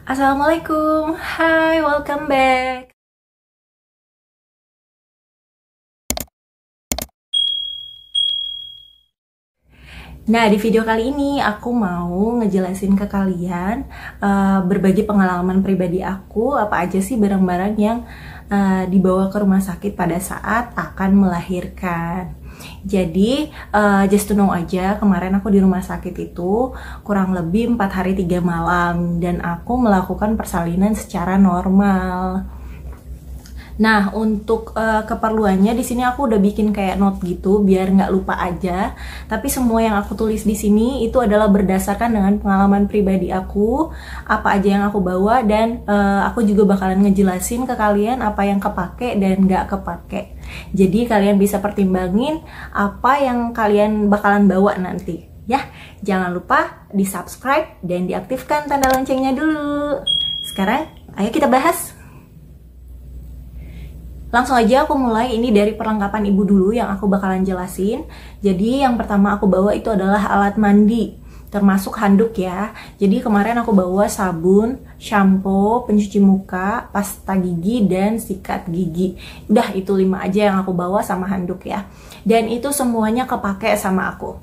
Assalamualaikum, hai, welcome back. Nah, di video kali ini aku mau ngejelasin ke kalian berbagi pengalaman pribadi aku, apa aja sih barang-barang yang dibawa ke rumah sakit pada saat akan melahirkan. Jadi, just to know aja, kemarin aku di rumah sakit itu kurang lebih 4 hari 3 malam dan aku melakukan persalinan secara normal. Nah, untuk keperluannya di sini aku udah bikin kayak note gitu biar nggak lupa aja. Tapi semua yang aku tulis di sini itu adalah berdasarkan dengan pengalaman pribadi aku, apa aja yang aku bawa, dan aku juga bakalan ngejelasin ke kalian apa yang kepake dan nggak kepake. Jadi kalian bisa pertimbangin apa yang kalian bakalan bawa nanti. Ya, jangan lupa di subscribe dan diaktifkan tanda loncengnya dulu. Sekarang, ayo kita bahas. Langsung aja aku mulai ini dari perlengkapan ibu dulu yang aku bakalan jelasin. Jadi yang pertama aku bawa itu adalah alat mandi, termasuk handuk ya. Jadi kemarin aku bawa sabun, shampoo, pencuci muka, pasta gigi, dan sikat gigi. Udah itu 5 aja yang aku bawa sama handuk ya. Dan itu semuanya kepake sama aku.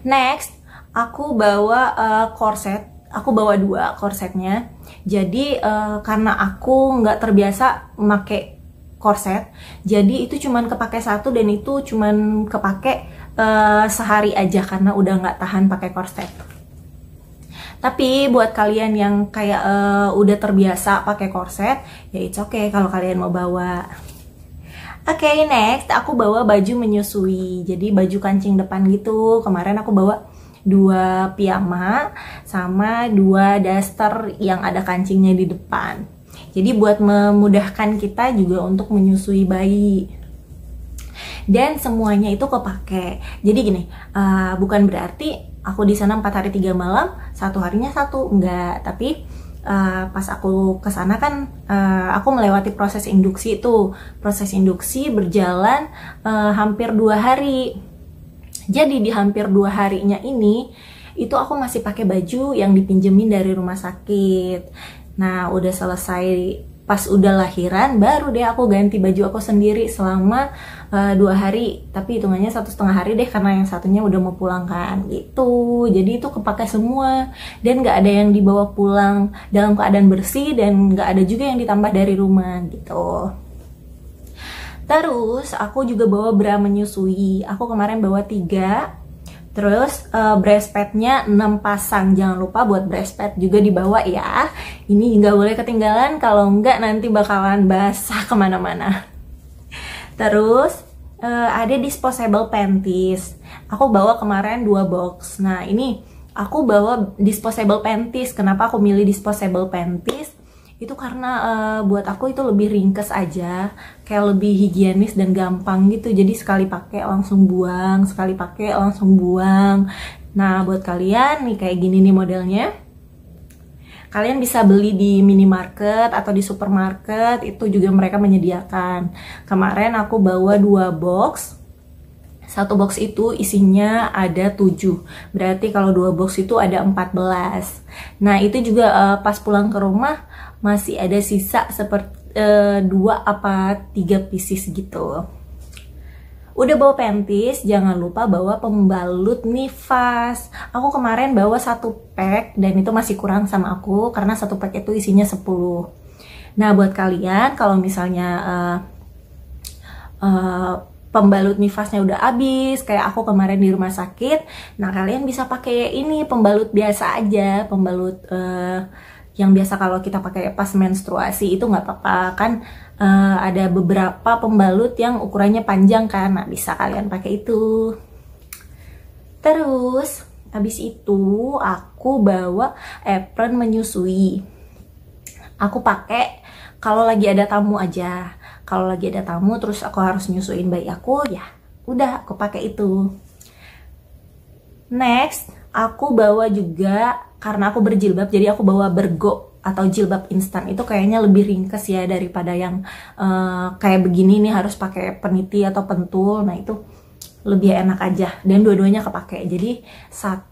Next, aku bawa korset. Aku bawa 2 korsetnya. Jadi karena aku nggak terbiasa make korset, jadi itu cuman kepake 1 dan itu cuman kepake sehari aja karena udah nggak tahan pakai korset. Tapi buat kalian yang kayak udah terbiasa pakai korset, ya it's okay kalau kalian mau bawa. Oke, next aku bawa baju menyusui. Jadi baju kancing depan gitu. Kemarin aku bawa 2 piyama sama 2 daster yang ada kancingnya di depan. Jadi buat memudahkan kita juga untuk menyusui bayi. Dan semuanya itu kepake. Jadi gini, bukan berarti aku di sana 4 hari 3 malam, 1 harinya 1, enggak. Tapi pas aku kesana kan aku melewati proses induksi itu. Proses induksi berjalan hampir 2 hari. Jadi di hampir 2 harinya ini, itu aku masih pakai baju yang dipinjemin dari rumah sakit. Nah, udah selesai, pas udah lahiran, baru deh aku ganti baju aku sendiri selama 2 hari. Tapi hitungannya 1,5 hari deh, karena yang satunya udah mau pulang kan, gitu. Jadi itu kepakai semua, dan gak ada yang dibawa pulang dalam keadaan bersih, dan gak ada juga yang ditambah dari rumah, gitu. Terus aku juga bawa bra menyusui. Aku kemarin bawa 3. Terus breast padnya 6 pasang. Jangan lupa buat breast pad juga dibawa ya. Ini nggak boleh ketinggalan, kalau nggak nanti bakalan basah kemana-mana. Terus ada disposable panties. Aku bawa kemarin 2 box. Nah ini aku bawa disposable panties. Kenapa aku milih disposable panties? Itu karena buat aku itu lebih ringkes aja, kayak lebih higienis dan gampang gitu. Jadi sekali pakai langsung buang, sekali pakai langsung buang. Nah, buat kalian nih kayak gini nih modelnya. Kalian bisa beli di minimarket atau di supermarket, itu juga mereka menyediakan. Kemarin aku bawa 2 box. 1 box itu isinya ada 7. Berarti kalau 2 box itu ada 14. Nah, itu juga pas pulang ke rumah masih ada sisa seperti 2 apa 3 pieces gitu. Udah bawa panties, jangan lupa bawa pembalut nifas. Aku kemarin bawa 1 pack dan itu masih kurang sama aku karena 1 pack itu isinya 10. Nah, buat kalian kalau misalnya pembalut nifasnya udah habis kayak aku kemarin di rumah sakit, nah kalian bisa pakai ini pembalut biasa aja, pembalut yang biasa kalau kita pakai pas menstruasi itu nggak apa-apa kan. Ada beberapa pembalut yang ukurannya panjang kan, nah bisa kalian pakai itu. Terus habis itu aku bawa apron menyusui. Aku pakai kalau lagi ada tamu aja. Kalau lagi ada tamu terus aku harus nyusuin bayi aku, ya udah aku pakai itu. Next, aku bawa juga karena aku berjilbab, jadi aku bawa bergo atau jilbab instan. Itu kayaknya lebih ringkes ya daripada yang kayak begini nih harus pakai peniti atau pentul. Nah itu lebih enak aja dan dua-duanya kepake. Jadi 1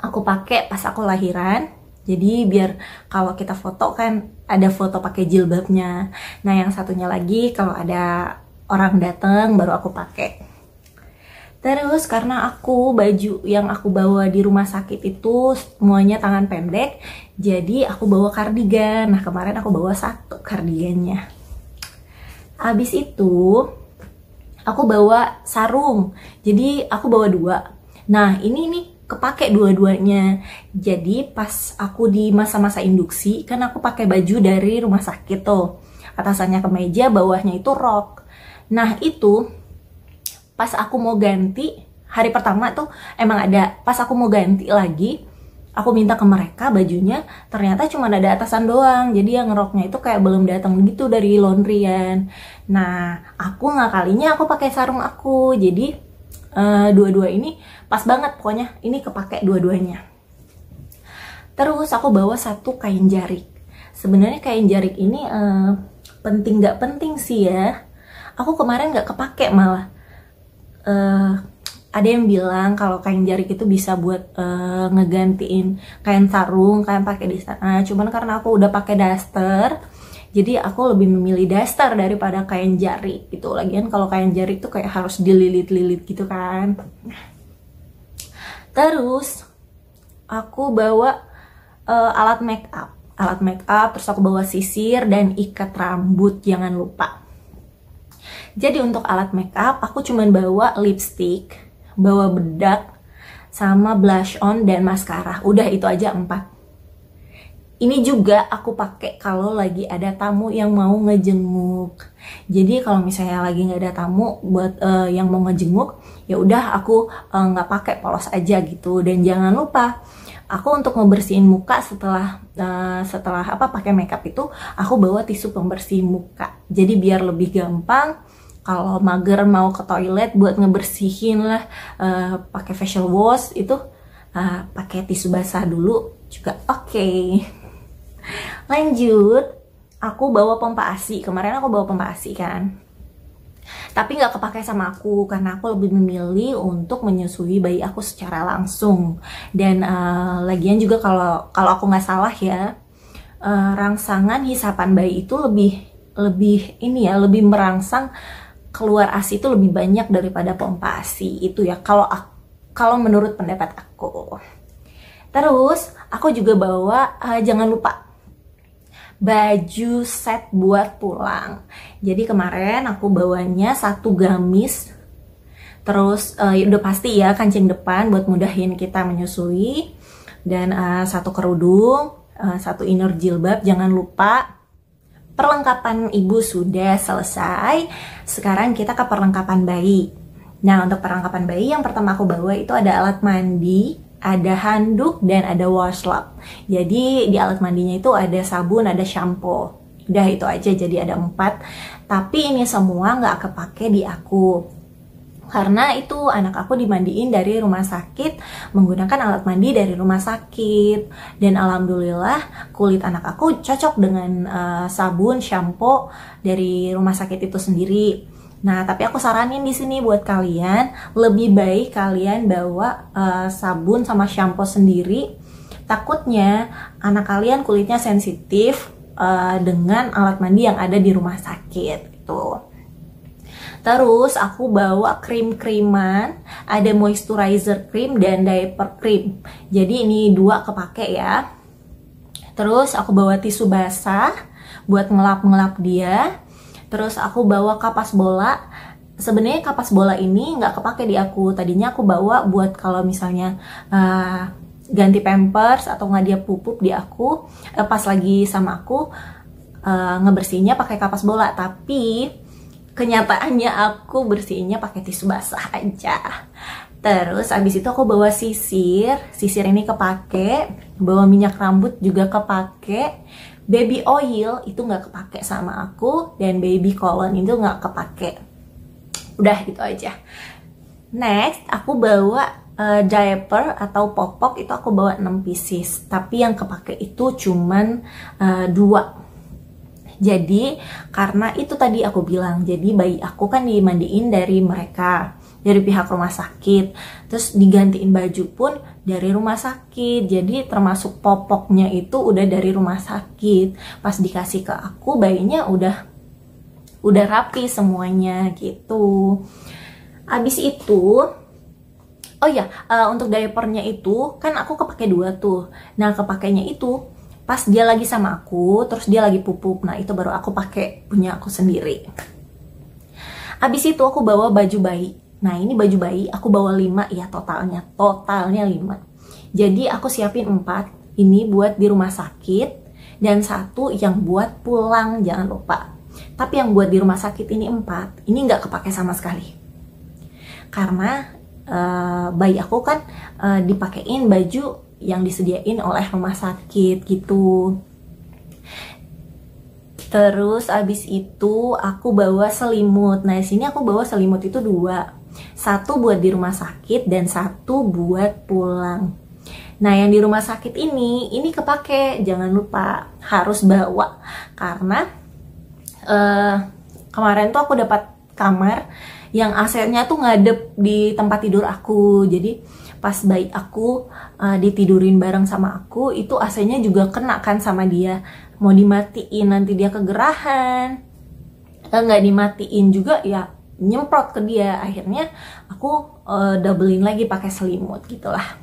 aku pakai pas aku lahiran, Jadi biar kalau kita foto kan ada foto pakai jilbabnya. Nah yang satunya lagi kalau ada orang datang baru aku pakai. Terus karena baju yang aku bawa di rumah sakit itu semuanya tangan pendek, jadi aku bawa kardigan. Nah kemarin aku bawa satu kardigannya. Habis itu aku bawa sarung, jadi aku bawa dua. Nah ini nih kepake dua-duanya. Jadi pas aku di masa-masa induksi kan aku pakai baju dari rumah sakit tuh, atasannya kemeja, bawahnya itu rok. Nah itu pas aku mau ganti hari pertama tuh emang ada, pas aku mau ganti lagi aku minta ke mereka bajunya, ternyata cuma ada atasan doang, jadi yang roknya itu kayak belum datang gitu dari laundryan. Nah aku ngakalinya aku pakai sarung aku, jadi dua-dua ini pas banget, pokoknya ini kepake dua-duanya. Terus aku bawa satu kain jarik. Sebenarnya kain jarik ini penting nggak penting sih ya, aku kemarin nggak kepake malah. Ada yang bilang kalau kain jarik itu bisa buat ngegantiin kain sarung, kain pakai di sana. Cuman karena aku udah pakai daster, jadi aku lebih memilih daster daripada kain jarik gitu. Lagian kalau kain jarik tuh kayak harus dililit-lilit gitu kan. Terus aku bawa alat make up, terus aku bawa sisir dan ikat rambut, jangan lupa. Jadi untuk alat make up aku cuman bawa lipstick, bawa bedak, sama blush on dan maskara. Udah itu aja 4. Ini juga aku pakai kalau lagi ada tamu yang mau ngejenguk. Jadi kalau misalnya lagi nggak ada tamu buat yang mau ngejenguk, ya udah aku nggak pakai, polos aja gitu. Dan jangan lupa, aku untuk ngebersihin muka setelah pakai makeup itu, aku bawa tisu pembersih muka. Jadi biar lebih gampang kalau mager mau ke toilet buat ngebersihin lah, pakai facial wash itu pakai tisu basah dulu juga oke. Lanjut, aku bawa pompa ASI. Kemarin aku bawa pompa ASI kan, tapi nggak kepake sama aku karena aku lebih memilih untuk menyusui bayi aku secara langsung. Dan lagian juga kalau aku nggak salah ya, rangsangan hisapan bayi itu lebih ini ya, lebih merangsang keluar ASI itu lebih banyak daripada pompa ASI itu ya, kalau menurut pendapat aku. Terus aku juga bawa jangan lupa baju set buat pulang. Jadi kemarin aku bawanya satu gamis, terus udah pasti ya kancing depan buat mudahin kita menyusui, dan satu kerudung, satu inner jilbab, jangan lupa. Perlengkapan ibu sudah selesai, sekarang kita ke perlengkapan bayi. Nah untuk perlengkapan bayi yang pertama aku bawa itu ada alat mandi, ada handuk, dan ada washcloth. Jadi di alat mandinya itu ada sabun, ada shampoo. Udah itu aja, jadi ada 4. Tapi ini semua nggak kepake di aku, karena itu anak aku dimandiin dari rumah sakit menggunakan alat mandi dari rumah sakit. Dan alhamdulillah kulit anak aku cocok dengan sabun, shampoo dari rumah sakit itu sendiri. Nah, tapi aku saranin di sini buat kalian, lebih baik kalian bawa sabun sama shampoo sendiri. Takutnya anak kalian kulitnya sensitif dengan alat mandi yang ada di rumah sakit gitu. Terus aku bawa krim-kriman, ada moisturizer cream dan diaper cream. Jadi ini 2 kepake ya. Terus aku bawa tisu basah buat ngelap-ngelap dia. Terus aku bawa kapas bola. Sebenarnya kapas bola ini nggak kepake di aku. Tadinya aku bawa buat kalau misalnya ganti pampers atau nggak dia pupuk di aku, pas lagi sama aku ngebersihinnya pakai kapas bola. Tapi kenyataannya aku bersihinnya pakai tisu basah aja. Terus abis itu aku bawa sisir ini kepake, bawa minyak rambut juga kepake, baby oil itu nggak kepake sama aku, dan baby cologne itu nggak kepake. Udah gitu aja. Next aku bawa diaper atau popok, itu aku bawa 6 pieces, tapi yang kepake itu cuman 2. Jadi karena itu tadi aku bilang, jadi bayi aku kan dimandiin dari mereka, dari pihak rumah sakit, terus digantiin baju pun dari rumah sakit. Jadi termasuk popoknya itu udah dari rumah sakit. Pas dikasih ke aku, bayinya udah rapi semuanya gitu. Abis itu, oh ya, untuk diapernya itu kan aku kepake 2 tuh. Nah, kepakainya itu pas dia lagi sama aku, terus dia lagi pupuk. Nah, itu baru aku pakai punya aku sendiri. Abis itu aku bawa baju bayi. Nah, ini baju bayi aku bawa 5 ya totalnya 5. Jadi aku siapin 4 ini buat di rumah sakit dan 1 yang buat pulang, jangan lupa. Tapi yang buat di rumah sakit ini 4, ini nggak kepake sama sekali. Karena bayi aku kan dipakein baju yang disediain oleh rumah sakit gitu. Terus abis itu aku bawa selimut. Nah, di sini aku bawa selimut itu 2. 1 buat di rumah sakit dan 1 buat pulang. Nah, yang di rumah sakit ini kepake, jangan lupa harus bawa. Karena kemarin tuh aku dapat kamar yang AC-nya tuh ngadep di tempat tidur aku. Jadi pas bayi aku ditidurin bareng sama aku, itu AC-nya juga kena kan sama dia. Mau dimatiin nanti dia kegerahan, nggak dimatiin juga ya nyemprot ke dia. Akhirnya aku doublein lagi pakai selimut gitulah.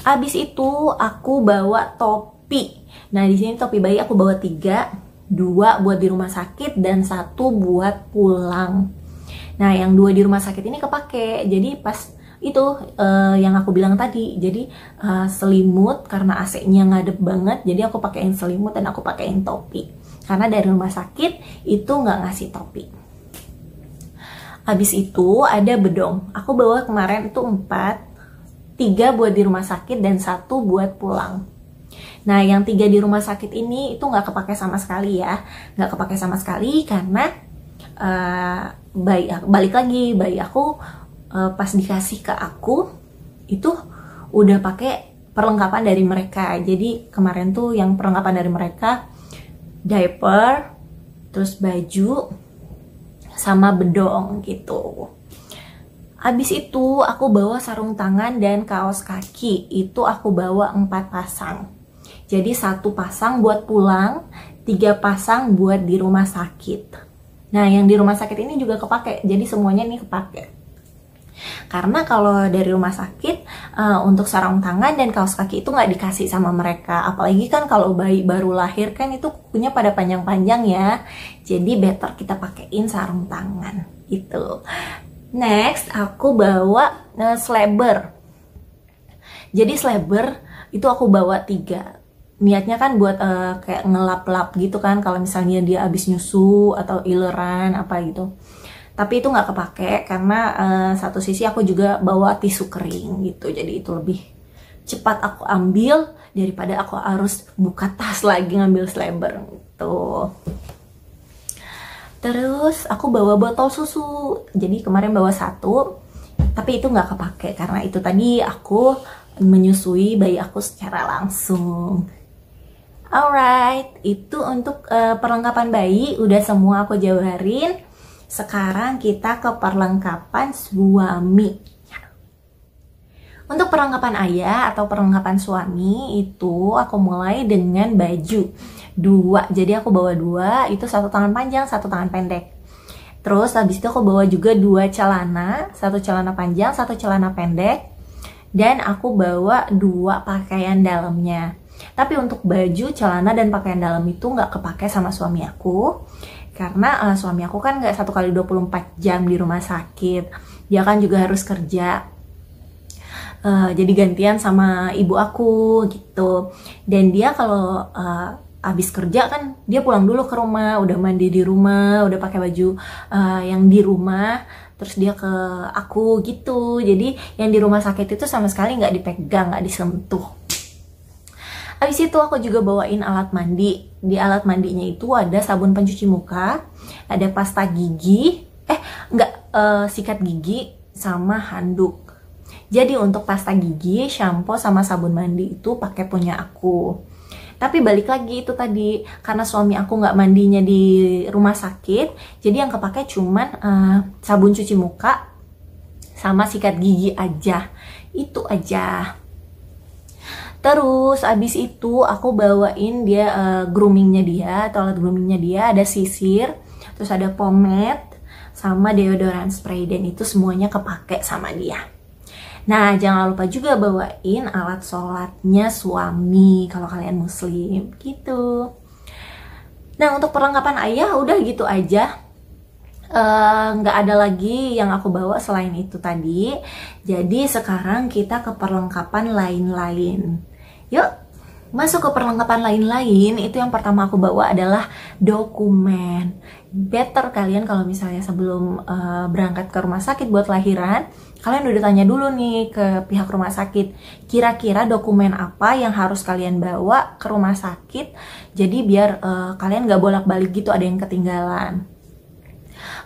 Abis itu aku bawa topi. Nah, di sini topi bayi aku bawa 3, 2 buat di rumah sakit dan 1 buat pulang. Nah, yang 2 di rumah sakit ini kepake. Jadi pas itu yang aku bilang tadi, jadi selimut karena AC-nya ngadep banget, jadi aku pakein selimut dan aku pakein topi. Karena dari rumah sakit itu nggak ngasih topi. Habis itu ada bedong. Aku bawa kemarin itu 4, 3 buat di rumah sakit dan 1 buat pulang. Nah, yang 3 di rumah sakit ini itu nggak kepake sama sekali ya, nggak kepake sama sekali karena balik lagi bayi aku pas dikasih ke aku itu udah pakai perlengkapan dari mereka. Jadi kemarin tuh yang perlengkapan dari mereka diaper, terus baju sama bedong gitu. Habis itu aku bawa sarung tangan dan kaos kaki. Itu aku bawa 4 pasang. Jadi 1 pasang buat pulang, 3 pasang buat di rumah sakit. Nah, yang di rumah sakit ini juga kepake. Jadi semuanya ini kepake. Karena kalau dari rumah sakit untuk sarung tangan dan kaos kaki itu nggak dikasih sama mereka. Apalagi kan kalau bayi baru lahir kan itu kukunya pada panjang-panjang ya. Jadi better kita pakein sarung tangan gitu. Next aku bawa slabber. Jadi slabber itu aku bawa 3. Niatnya kan buat kayak ngelap-lap gitu kan kalau misalnya dia habis nyusu atau ileran apa gitu. Tapi itu nggak kepake karena satu sisi aku juga bawa tisu kering gitu. Jadi itu lebih cepat aku ambil daripada aku harus buka tas lagi ngambil slabber gitu. Terus aku bawa botol susu. Jadi kemarin bawa 1, tapi itu nggak kepake karena itu tadi aku menyusui bayi aku secara langsung. Alright, itu untuk perlengkapan bayi udah semua aku jabarin. Sekarang kita ke perlengkapan suami. Untuk perlengkapan ayah atau perlengkapan suami itu aku mulai dengan baju 2. Jadi aku bawa 2, itu 1 tangan panjang, 1 tangan pendek. Terus habis itu aku bawa juga 2 celana, 1 celana panjang, 1 celana pendek. Dan aku bawa 2 pakaian dalamnya. Tapi untuk baju, celana, dan pakaian dalam itu nggak kepake sama suami aku. Karena suami aku kan nggak 1 kali 24 jam di rumah sakit. Dia kan juga harus kerja. Jadi gantian sama ibu aku gitu. Dan dia kalau abis kerja kan dia pulang dulu ke rumah, udah mandi di rumah, udah pakai baju yang di rumah, terus dia ke aku gitu. Jadi yang di rumah sakit itu sama sekali nggak dipegang, nggak disentuh. Abis itu aku juga bawain alat mandi. Di alat mandinya itu ada sabun pencuci muka, ada pasta gigi, sikat gigi sama handuk. Jadi untuk pasta gigi, shampoo sama sabun mandi itu pakai punya aku. Tapi balik lagi itu tadi, karena suami aku nggak mandinya di rumah sakit, jadi yang kepake cuman sabun cuci muka sama sikat gigi aja. Itu aja. Terus abis itu aku bawain dia groomingnya dia, atau alat groomingnya dia, ada sisir, terus ada pomade, sama deodoran spray, dan itu semuanya kepake sama dia. Nah, jangan lupa juga bawain alat sholatnya suami kalau kalian muslim gitu. Nah, untuk perlengkapan ayah udah gitu aja. Nggak ada lagi yang aku bawa selain itu tadi. Jadi sekarang kita ke perlengkapan lain-lain. Yuk, masuk ke perlengkapan lain-lain. Itu yang pertama aku bawa adalah dokumen. Better kalian kalau misalnya sebelum berangkat ke rumah sakit buat lahiran, kalian udah tanya dulu nih ke pihak rumah sakit, kira-kira dokumen apa yang harus kalian bawa ke rumah sakit, jadi biar kalian gak bolak-balik gitu ada yang ketinggalan.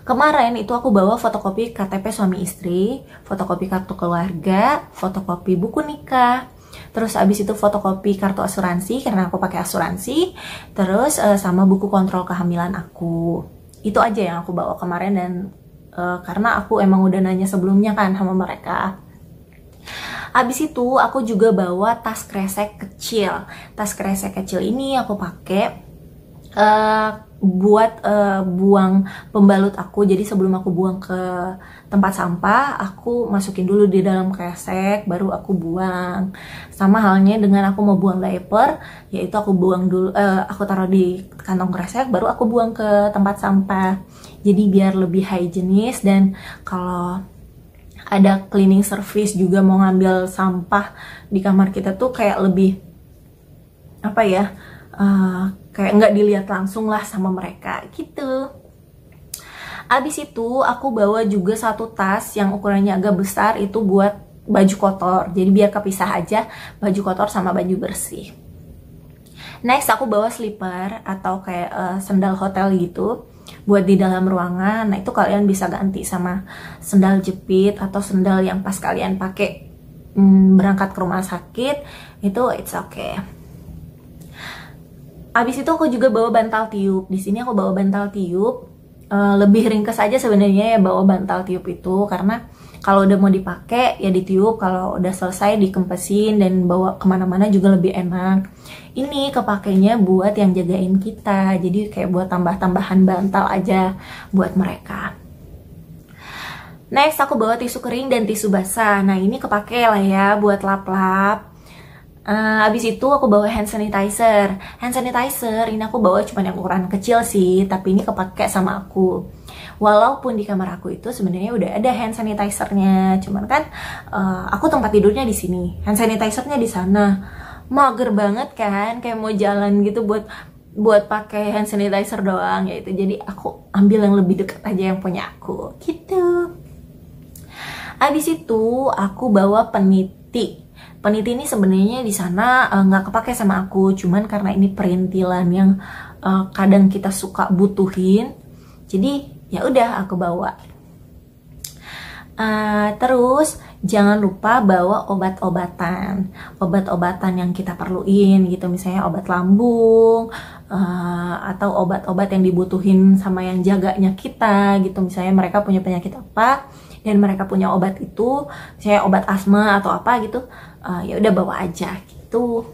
Kemarin itu aku bawa fotokopi KTP suami istri, fotokopi kartu keluarga, fotokopi buku nikah, terus abis itu fotokopi kartu asuransi karena aku pakai asuransi, terus sama buku kontrol kehamilan aku. Itu aja yang aku bawa kemarin, dan karena aku emang udah nanya sebelumnya kan sama mereka. Abis itu aku juga bawa tas kresek kecil. Tas kresek kecil ini aku pakai buat buang pembalut aku. Jadi sebelum aku buang ke tempat sampah, aku masukin dulu di dalam kresek, baru aku buang. Sama halnya dengan aku mau buang diaper, yaitu aku buang dulu, aku taruh di kantong kresek, baru aku buang ke tempat sampah. Jadi biar lebih higienis, dan kalau ada cleaning service juga mau ngambil sampah di kamar kita tuh kayak lebih apa ya, kayak nggak dilihat langsung lah sama mereka gitu. Abis itu aku bawa juga satu tas yang ukurannya agak besar, itu buat baju kotor, jadi biar kepisah aja baju kotor sama baju bersih. Next aku bawa slipper atau kayak sandal hotel gitu buat di dalam ruangan. Nah itu kalian bisa ganti sama sandal jepit atau sandal yang pas kalian pakai berangkat ke rumah sakit, itu it's okay. Abis itu aku juga bawa bantal tiup. Di sini aku bawa bantal tiup, lebih ringkes aja sebenarnya ya bawa bantal tiup itu, karena kalau udah mau dipakai ya ditiup, kalau udah selesai dikempesin, dan bawa kemana-mana juga lebih enak. Ini kepakainya buat yang jagain kita, jadi kayak buat tambah-tambahan bantal aja buat mereka. Next aku bawa tisu kering dan tisu basah. Nah ini kepake lah ya buat lap-lap. Abis itu aku bawa hand sanitizer. Hand sanitizer ini aku bawa cuma yang ukuran kecil sih, tapi ini kepake sama aku. Walaupun di kamar aku itu sebenarnya udah ada hand sanitizernya, cuman kan aku tempat tidurnya di sini, hand sanitizernya di sana. Mager banget kan, kayak mau jalan gitu buat pakai hand sanitizer doang ya itu. Jadi aku ambil yang lebih dekat aja yang punya aku gitu. Abis itu aku bawa peniti. Peniti ini sebenarnya di sana nggak kepake sama aku, cuman karena ini perintilan yang kadang kita suka butuhin, jadi ya udah aku bawa. Terus jangan lupa bawa obat-obatan yang kita perluin gitu, misalnya obat lambung atau obat-obat yang dibutuhin sama yang jaganya kita gitu. Misalnya mereka punya penyakit apa dan mereka punya obat itu, misalnya obat asma atau apa gitu, ya udah bawa aja gitu.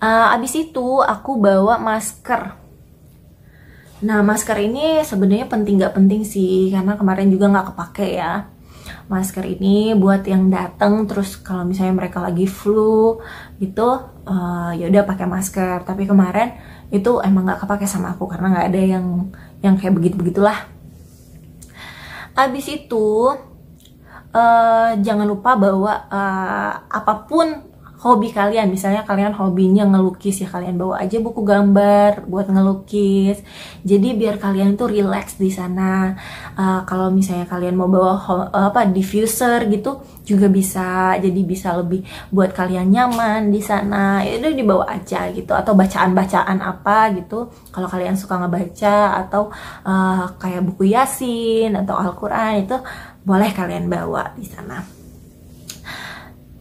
Abis itu aku bawa masker. Nah masker ini sebenarnya penting nggak penting sih, karena kemarin juga nggak kepake ya. Masker ini buat yang datang, terus kalau misalnya mereka lagi flu gitu, ya udah pakai masker. Tapi kemarin itu emang nggak kepake sama aku karena nggak ada yang kayak begitulah. Abis itu jangan lupa bawa apapun hobi kalian. Misalnya kalian hobinya ngelukis, ya kalian bawa aja buku gambar buat ngelukis. Jadi biar kalian tuh relax di sana. Kalau misalnya kalian mau bawa diffuser gitu juga bisa. Jadi bisa lebih buat kalian nyaman di sana. Ya udah dibawa aja gitu. Atau bacaan-bacaan apa gitu. Kalau kalian suka ngebaca atau kayak buku Yasin atau Al-Qur'an, itu boleh kalian bawa di sana.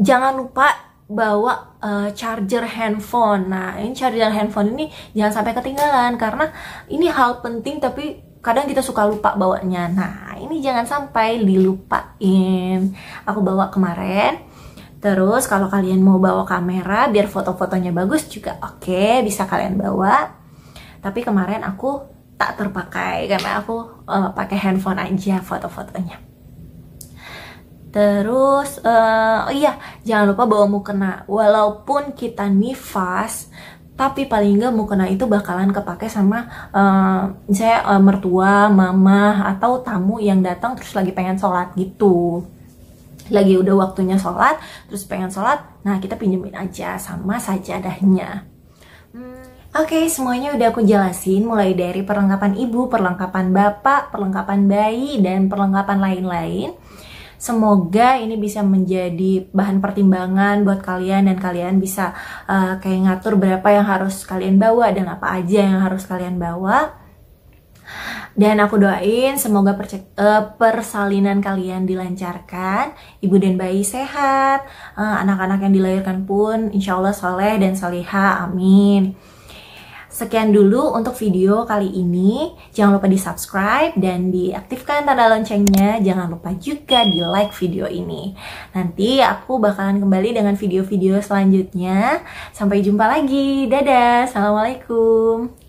Jangan lupa bawa charger handphone. Nah ini charger handphone ini jangan sampai ketinggalan, karena ini hal penting tapi kadang kita suka lupa bawanya. Nah Nah, ini jangan sampai dilupain. Aku bawa kemarin. Terus kalau kalian mau bawa kamera biar foto-fotonya bagus juga oke, bisa kalian bawa. Tapi kemarin aku tak terpakai karena aku pakai handphone aja foto-fotonya. Terus, oh iya, jangan lupa bawa mukena. Walaupun kita nifas, tapi paling nggak mukena itu bakalan kepake sama misalnya mertua, mama, atau tamu yang datang terus lagi pengen sholat gitu. Lagi udah waktunya sholat, terus pengen sholat, nah kita pinjemin aja sama sajadahnya. Oke, semuanya udah aku jelasin, mulai dari perlengkapan ibu, perlengkapan bapak, perlengkapan bayi, dan perlengkapan lain-lain. Semoga ini bisa menjadi bahan pertimbangan buat kalian dan kalian bisa kayak ngatur berapa yang harus kalian bawa dan apa aja yang harus kalian bawa. Dan aku doain semoga persalinan kalian dilancarkan, ibu dan bayi sehat, anak-anak yang dilahirkan pun insya Allah soleh dan salihah, amin. Sekian dulu untuk video kali ini. Jangan lupa di subscribe dan diaktifkan tanda loncengnya. Jangan lupa juga di like video ini. Nanti aku bakalan kembali dengan video-video selanjutnya. Sampai jumpa lagi. Dadah. Assalamualaikum.